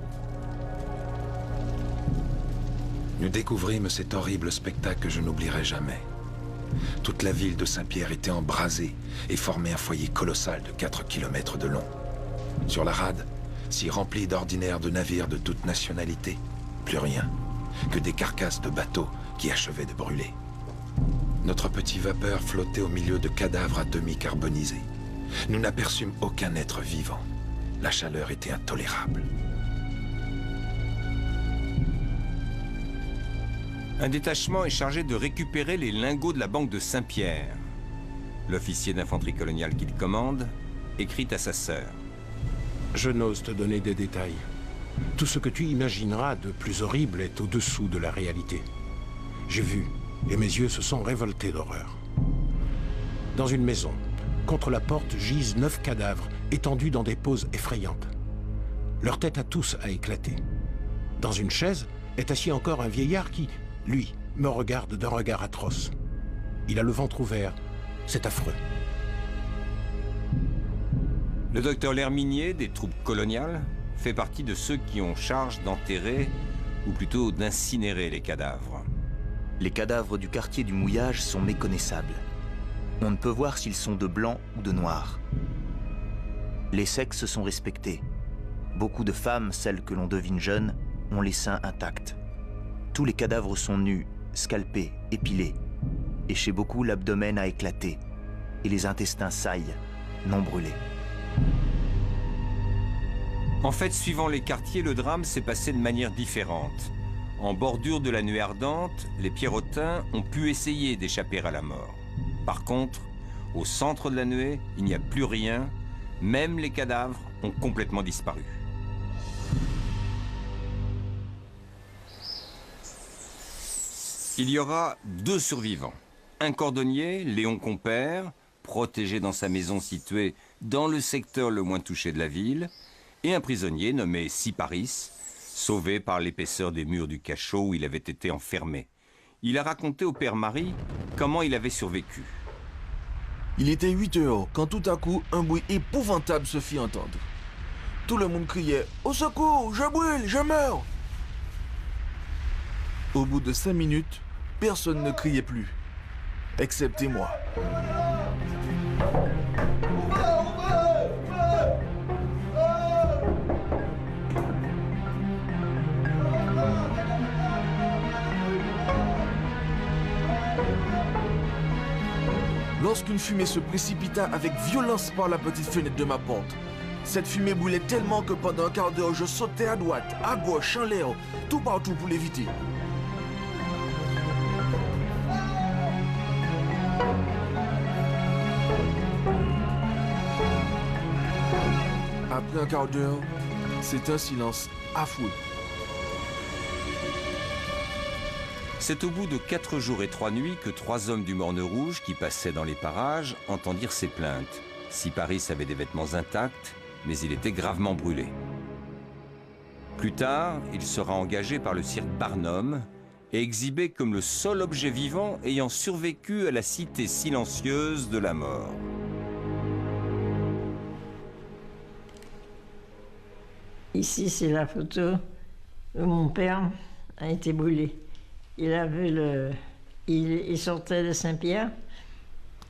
Nous découvrîmes cet horrible spectacle que je n'oublierai jamais. Toute la ville de Saint-Pierre était embrasée et formait un foyer colossal de 4 km de long. Sur la rade, si remplie d'ordinaires de navires de toute nationalité, plus rien, que des carcasses de bateaux qui achevaient de brûler. Notre petit vapeur flottait au milieu de cadavres à demi carbonisés. Nous n'aperçûmes aucun être vivant. La chaleur était intolérable. Un détachement est chargé de récupérer les lingots de la banque de Saint-Pierre. L'officier d'infanterie coloniale qu'il commande écrit à sa sœur. Je n'ose te donner des détails. Tout ce que tu imagineras de plus horrible est au-dessous de la réalité. J'ai vu, et mes yeux se sont révoltés d'horreur. Dans une maison, contre la porte gisent 9 cadavres, étendus dans des poses effrayantes. Leur tête à tous a éclaté. Dans une chaise est assis encore un vieillard qui, lui, me regarde d'un regard atroce. Il a le ventre ouvert. C'est affreux. Le docteur L'Herminier, des troupes coloniales, fait partie de ceux qui ont charge d'enterrer, ou plutôt d'incinérer les cadavres. Les cadavres du quartier du Mouillage sont méconnaissables. On ne peut voir s'ils sont de blanc ou de noir. Les sexes sont respectés. Beaucoup de femmes, celles que l'on devine jeunes, ont les seins intacts. Tous les cadavres sont nus, scalpés, épilés. Et chez beaucoup, l'abdomen a éclaté. Et les intestins saillent, non brûlés. En fait, suivant les quartiers, le drame s'est passé de manière différente. En bordure de la nuée ardente, les Pierrotins ont pu essayer d'échapper à la mort. Par contre, au centre de la nuée, il n'y a plus rien, même les cadavres ont complètement disparu. Il y aura 2 survivants. Un cordonnier, Léon Compère, protégé dans sa maison située dans le secteur le moins touché de la ville, et un prisonnier nommé Siparis, sauvé par l'épaisseur des murs du cachot où il avait été enfermé. il a raconté au père Marie comment il avait survécu. Il était 8 heures quand tout à coup, un bruit épouvantable se fit entendre. Tout le monde criait « Au secours, je brûle, je meurs !» Au bout de 5 minutes, personne ne criait plus, excepté moi. Lorsqu'une fumée se précipita avec violence par la petite fenêtre de ma porte, cette fumée brûlait tellement que pendant un quart d'heure, je sautais à droite, à gauche, en l'air, tout partout pour l'éviter. Après un quart d'heure, c'est un silence affreux. C'est au bout de 4 jours et 3 nuits que 3 hommes du Morne Rouge qui passaient dans les parages entendirent ces plaintes. Siparis avait des vêtements intacts, mais il était gravement brûlé. Plus tard, il sera engagé par le cirque Barnum et exhibé comme le seul objet vivant ayant survécu à la cité silencieuse de la mort. Ici, c'est la photo où mon père a été brûlé. Il sortait de Saint-Pierre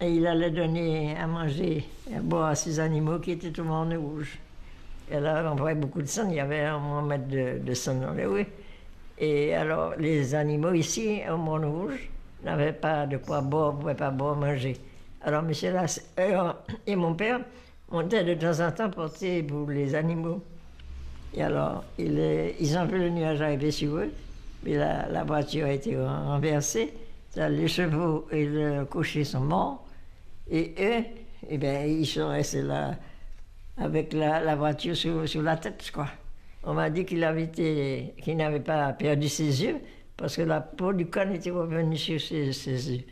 et il allait donner à manger et à boire à ses animaux qui étaient au Morne Rouge. Et là, on voyait beaucoup de sang, il y avait un mètre de sang dans les rues. Et alors, les animaux ici, au Morne Rouge, n'avaient pas de quoi boire, ne pouvaient pas boire, manger. Alors, monsieur Lass et mon père montaient de temps en temps porter pour les animaux. Et alors, ils ont vu le nuage arriver sur eux. Mais la voiture a été renversée, les chevaux et le cocher sont morts, et eux, eh bien, ils sont restés là avec la voiture sur la tête, quoi. On m'a dit qu'il n'avait pas perdu ses yeux, parce que la peau du cône était revenue sur ses yeux.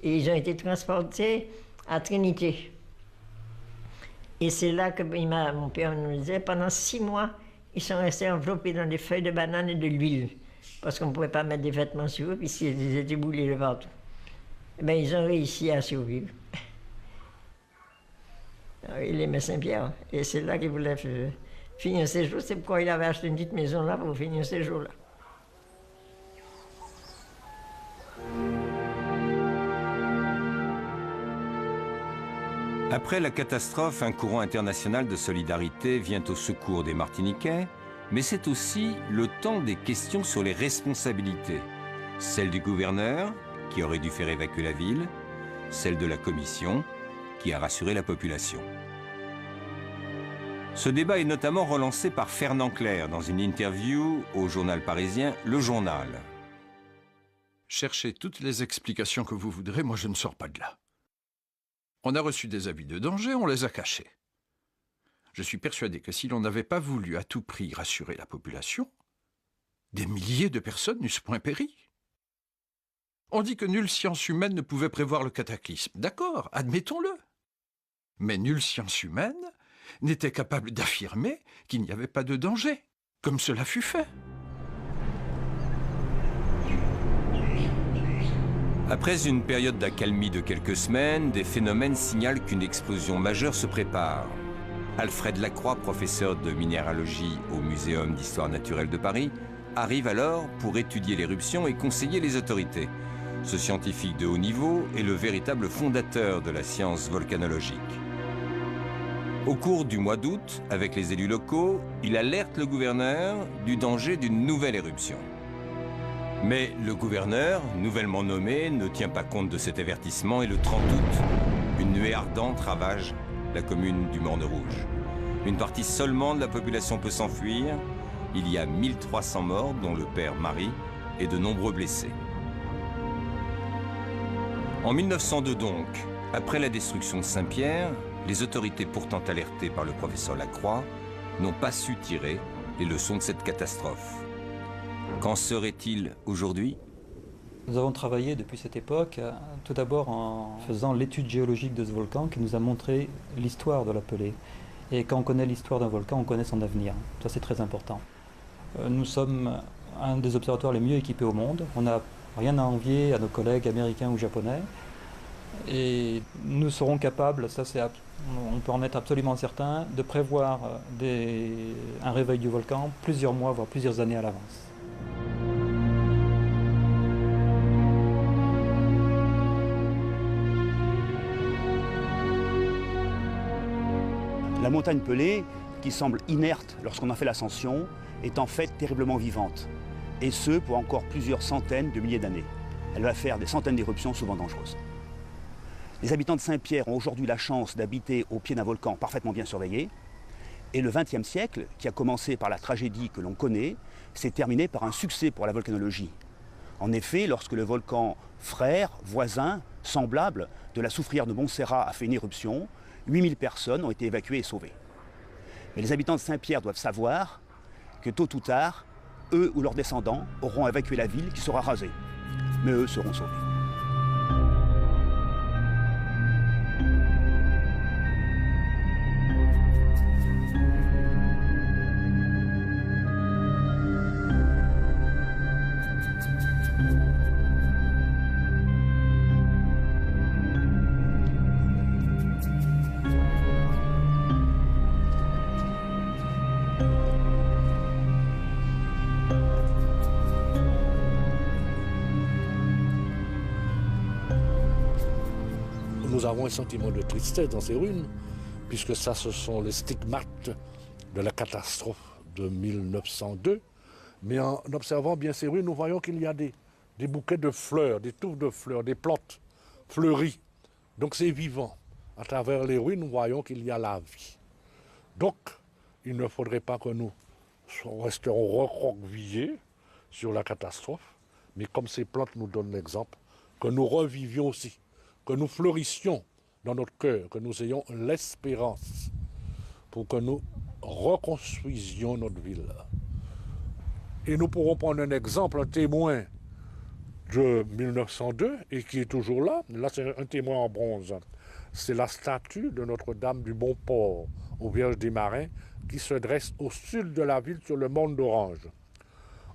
Et ils ont été transportés à Trinité. Et c'est là que mon père nous disait, pendant 6 mois, ils sont restés enveloppés dans des feuilles de banane et de l'huile. Parce qu'on ne pouvait pas mettre des vêtements sur eux, puisqu'ils étaient brûlés de partout. Eh bien, ils ont réussi à survivre. Il aimait Saint-Pierre, et c'est là qu'il voulait finir ses jours. C'est pourquoi il avait acheté une petite maison là pour finir ses jours là. Après la catastrophe, un courant international de solidarité vient au secours des Martiniquais, mais c'est aussi le temps des questions sur les responsabilités. Celle du gouverneur, qui aurait dû faire évacuer la ville, celle de la commission, qui a rassuré la population. Ce débat est notamment relancé par Fernand Clerc dans une interview au journal parisien Le Journal. Cherchez toutes les explications que vous voudrez, moi je ne sors pas de là. On a reçu des avis de danger, on les a cachés. Je suis persuadé que si l'on n'avait pas voulu à tout prix rassurer la population, des milliers de personnes n'eussent point péri. On dit que nulle science humaine ne pouvait prévoir le cataclysme. D'accord, admettons-le. Mais nulle science humaine n'était capable d'affirmer qu'il n'y avait pas de danger, comme cela fut fait. Après une période d'accalmie de quelques semaines, des phénomènes signalent qu'une explosion majeure se prépare. Alfred Lacroix, professeur de minéralogie au Muséum d'histoire naturelle de Paris, arrive alors pour étudier l'éruption et conseiller les autorités. Ce scientifique de haut niveau est le véritable fondateur de la science volcanologique. Au cours du mois d'août, avec les élus locaux, il alerte le gouverneur du danger d'une nouvelle éruption. Mais le gouverneur, nouvellement nommé, ne tient pas compte de cet avertissement et le 30 août, une nuée ardente ravage la commune du Morne Rouge. Une partie seulement de la population peut s'enfuir. Il y a 1300 morts, dont le père Marie, et de nombreux blessés. En 1902 donc, après la destruction de Saint-Pierre, les autorités pourtant alertées par le professeur Lacroix n'ont pas su tirer les leçons de cette catastrophe. Qu'en serait-il aujourd'hui ? Nous avons travaillé depuis cette époque, tout d'abord en faisant l'étude géologique de ce volcan qui nous a montré l'histoire de la Pelée. Et quand on connaît l'histoire d'un volcan, on connaît son avenir. Ça, c'est très important. Nous sommes un des observatoires les mieux équipés au monde. On a rien à envier à nos collègues américains ou japonais. Et nous serons capables, on peut en être absolument certain, de prévoir un réveil du volcan plusieurs mois, voire plusieurs années à l'avance. La montagne Pelée, qui semble inerte lorsqu'on en fait l'ascension, est en fait terriblement vivante. Et ce, pour encore plusieurs centaines de milliers d'années. Elle va faire des centaines d'éruptions souvent dangereuses. Les habitants de Saint-Pierre ont aujourd'hui la chance d'habiter au pied d'un volcan parfaitement bien surveillé. Et le XXe siècle, qui a commencé par la tragédie que l'on connaît, s'est terminé par un succès pour la volcanologie. En effet, lorsque le volcan frère, voisin, semblable de la soufrière de Montserrat a fait une éruption, 8000 personnes ont été évacuées et sauvées. Mais les habitants de Saint-Pierre doivent savoir que tôt ou tard, eux ou leurs descendants auront évacué la ville qui sera rasée. Mais eux seront sauvés. Nous avons un sentiment de tristesse dans ces ruines, puisque ça, ce sont les stigmates de la catastrophe de 1902. Mais en observant bien ces ruines, nous voyons qu'il y a des bouquets de fleurs, des touffes de fleurs, des plantes fleuries. Donc c'est vivant. À travers les ruines, nous voyons qu'il y a la vie. Donc, il ne faudrait pas que nous resterons recroquevillés sur la catastrophe, mais comme ces plantes nous donnent l'exemple, que nous revivions aussi, que nous fleurissions dans notre cœur, que nous ayons l'espérance pour que nous reconstruisions notre ville. Et nous pourrons prendre un exemple, un témoin de 1902 et qui est toujours là. Là, c'est un témoin en bronze. C'est la statue de Notre-Dame du Bon Port, aux Vierges des Marins, qui se dresse au sud de la ville sur le Mont d'Orange.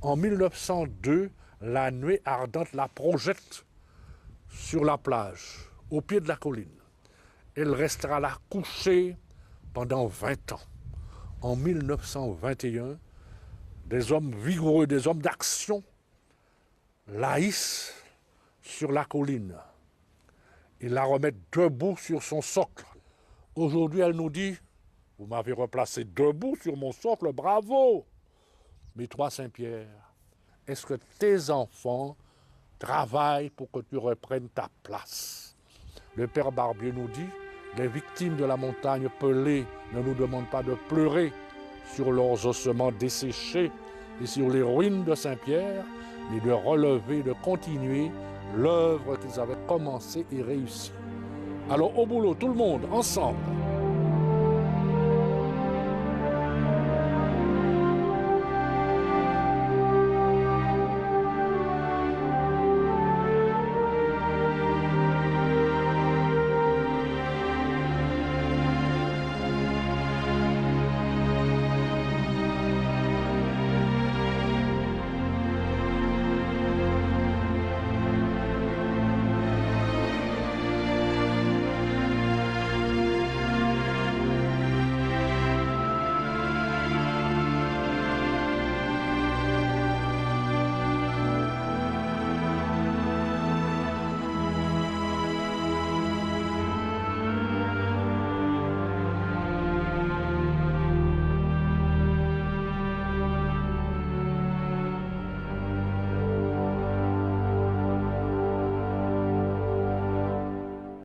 En 1902, la nuée ardente la projette sur la plage, au pied de la colline. Elle restera là couchée pendant 20 ans. En 1921, des hommes vigoureux, des hommes d'action, la hissent sur la colline et la remettent debout sur son socle. Aujourd'hui, elle nous dit, vous m'avez replacé debout sur mon socle, bravo! Mais toi, Saint-Pierre, est-ce que tes enfants travaille pour que tu reprennes ta place? Le Père Barbier nous dit, les victimes de la montagne Pelée ne nous demandent pas de pleurer sur leurs ossements desséchés et sur les ruines de Saint-Pierre, mais de relever, de continuer l'œuvre qu'ils avaient commencée et réussie. Alors au boulot, tout le monde, ensemble.